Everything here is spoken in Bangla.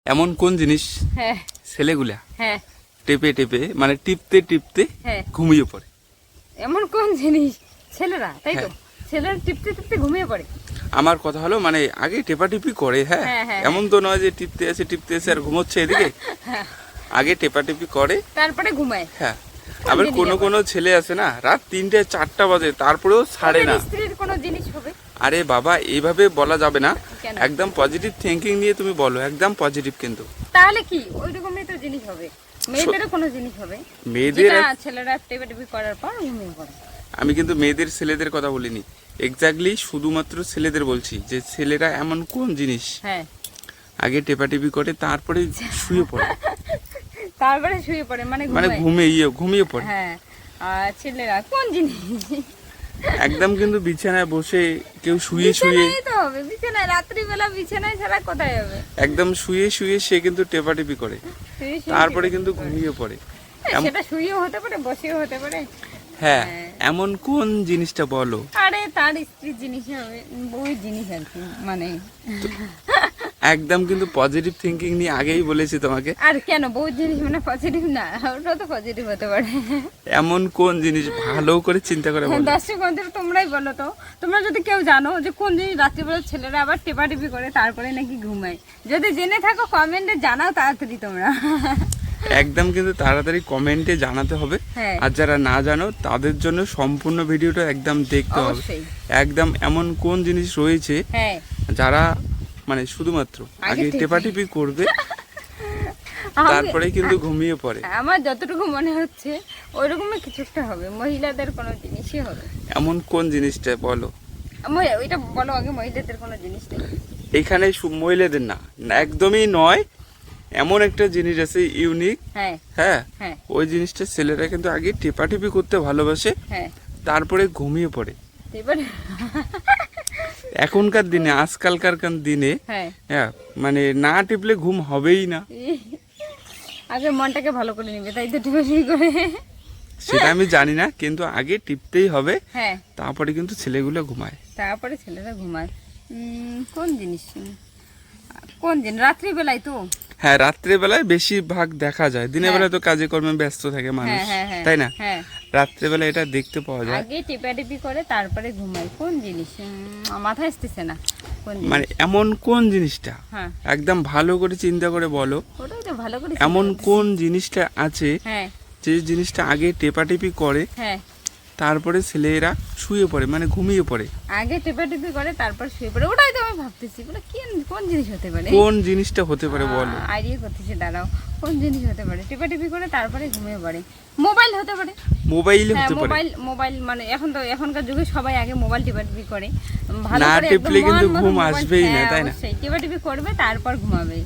এমন কোন জিনিস হ্যাঁ ছেলেগুলা হ্যাঁ টেপে টেপে মানে টিপতে টিপতে হ্যাঁ ঘুমিয়ে পড়ে? এমন কোন জিনিস ছেলেরা, তাই তো? হ্যাঁ। ছেলেরা টিপতে টিপতে ঘুমিয়ে পড়ে। আমার কথা হলো মানে আগে টেপাটিপি করে, হ্যাঁ, হ্যাঁ, হ্যাঁ, এমন তো নয় যে টিপতে আছে আর ঘুমোচ্ছে এদিকে। আগে টেপাটিপি করে, তারপরে ঘুমায়। হ্যাঁ। আবার জিনিস কোনো আবার? কোনো ছেলে আছে না, রাত 3টে 4টা বাজে তারপরেও ছাড়ে না। ওদের স্ত্রীর কোনো জিনিস হবে? আরে বাবা, এইভাবে বলা যাবে না। কেন? একদম পজিটিভ থিঙ্কিং নিয়ে তুমি বলো, একদম পজিটিভ কিন্তু। তাহলে কি ওই রকমই তো জিনিস হবে, মেয়েদেরও কোনো জিনিস হবে মেয়েদের যেটা ছেলেরা টেপাটেপি করার পর ঘুমিয়ে পড়ে। আমি কিন্তু মেয়েদের ছেলেদের কথা বলিনি, এক্স্যাক্টলি শুধুমাত্র ছেলেদের বলছি যে ছেলেরা এমন কোন জিনিস হ্যাঁ, আগে টেপাটিপি করে তারপরে শুয়ে পড়ে, তারপরে শুয়ে পড়ে মানে মানে ঘুমায়। ঘুমিয়ে পড়ে। হ্যাঁ, আর ছেলেরা কোন জিনিস? একদম কিন্তু বিছানায় বসে কেউ শুয়ে শুয়ে, বিছানায় তো হবে, বিছানায় রাত্রিবেলা বিছানায় ছাড়া কোথায় হবে? একদম শুয়ে শুয়ে সে কিন্তু টেপাটিপি করে, শুয়ে শুয়ে তারপরে টেপাটেপি কিন্তু করে। ঘুমিয়ে পড়ে। সেটা শুয়েও হতে পারে, বসেও হতে পারে। হ্যাঁ, হ্যাঁ। এমন কোন জিনিসটা বলো? আরে তার স্ত্রীর জিনিস হবে, বউয়ের জিনিস আর কি, মানে একদম কিন্তু পজিটিভ থিঙ্কিং নিয়ে আগেই বলেছি তোমাকে। আর কেন বউয়ের জিনিস মানে পজিটিভ না? ওটা তো পজিটিভ হতে পারে। এমন কোন জিনিস ভালো করে চিন্তা করে বলো। দর্শক বন্ধুরা তোমরাই বলো তো, তোমরা যদি কেউ জানো যে কোন জিনিস রাত্রিবেলা ছেলেরা আবার টেপাটেপি করে তারপরে নাকি ঘুমায়, যদি জেনে থাকো কমেন্টে জানাও তাড়াতাড়ি তোমরা। একদম কিন্তু তাড়াতাড়ি কমেন্টে জানাতে হবে। হ্যাঁ। আর যারা না জানো তাদের জন্য সম্পূর্ণ ভিডিওটা একদম দেখতে হবে। অবশ্যই। একদম এমন কোন জিনিস রয়েছে হ্যাঁ, যারা মানে শুধুমাত্র আগে টেপে। টেপাটিপি করবে আমি- তারপরে কিন্তু ঘুমিয়ে পড়ে। আমার যতটুকু মনে হচ্ছে ওইরকমই কিছু একটা হবে, মহিলাদের কোনো জিনিসই হবে। এমন কোন জিনিসটা বলো? ওইটা বলো আগে, মহিলাদের কোনো জিনিস নেই। এখানে মহিলাদের না, একদমই নয়, এমন একটা জিনিস আছে ইউনিক। হ্যাঁ হ্যাঁ, হ্যাঁ ওই জিনিসটা ছেলেরা কিন্তু আগে টেপাটিপি করতে ভালোবাসে, হ্যাঁ, তারপরে ঘুমিয়ে পড়ে। এবারে এখনকার দিনে, আজকালকার দিনে, হ্যাঁ, হ্যাঁ, মানে না টিপলে ঘুম হবেই না। আগে মনটাকে ভালো করে নিবে, তাই তো টিপাটিপি করে। সেটা আমি জানি না, কিন্তু আগে টিপতেই হবে, হ্যাঁ, তারপরে কিন্তু ছেলেগুলো ঘুমায়। তারপরে ছেলেরা ঘুমায়। কোন জিনিস? কোন দিন? রাত্রিবেলায় তো। হ্যাঁ, রাত্রেবেলায় বেশিরভাগ দেখা যায়, দিনের বেলায় তো কাজে কর্মে ব্যস্ত থাকে মানুষ, হ্যাঁ হ্যাঁ হ্যাঁ, তাই না? হ্যাঁ, রাত্রেবেলা এটা দেখতে পাওয়া যায়। আগে টিপাটিপি করে তারপরে ঘুমায়। কোন জিনিস? মাথায় আসতেছে না কোন জিনিস। মানে এমন কোন জিনিসটা, হ্যাঁ, একদম ভালো করে চিন্তা করে বলো, ওটাই তো ভালো করে এমন কোন জিনিসটা আছে হ্যাঁ যে জিনিসটা আগে টেপাটেপি করে হ্যাঁ, তারপরে ছেলেরা শুয়ে পড়ে মানে ঘুমিয়ে পড়ে? আগে টেপাটিপি করে তারপর শুয়ে পড়ে, ওটাই তো আমি ভাবতেছি। ওটা কোন জিনিস হতে পারে? কোন জিনিসটা হতে পারে বলো? আইডিয়া করতেছি, দাঁড়াও। কোন জিনিস হতে পারে? টেপাটিপি করে তারপরে ঘুমিয়ে পড়ে। মোবাইল হতে পারে। মোবাইলে হ্যাঁ, হতে পারে। মোবাইল মানে এখনকার যুগে সবাই আগে মোবাইল টিপাটিপি করে, ভালো না করে টিপলে একদম কিন্তু মন মতো ঘুম মোবাইল- আসবেই না, হ্যাঁ, তাই না? অবশ্যই টিপাটিপি করবে তারপর ঘুমাবে।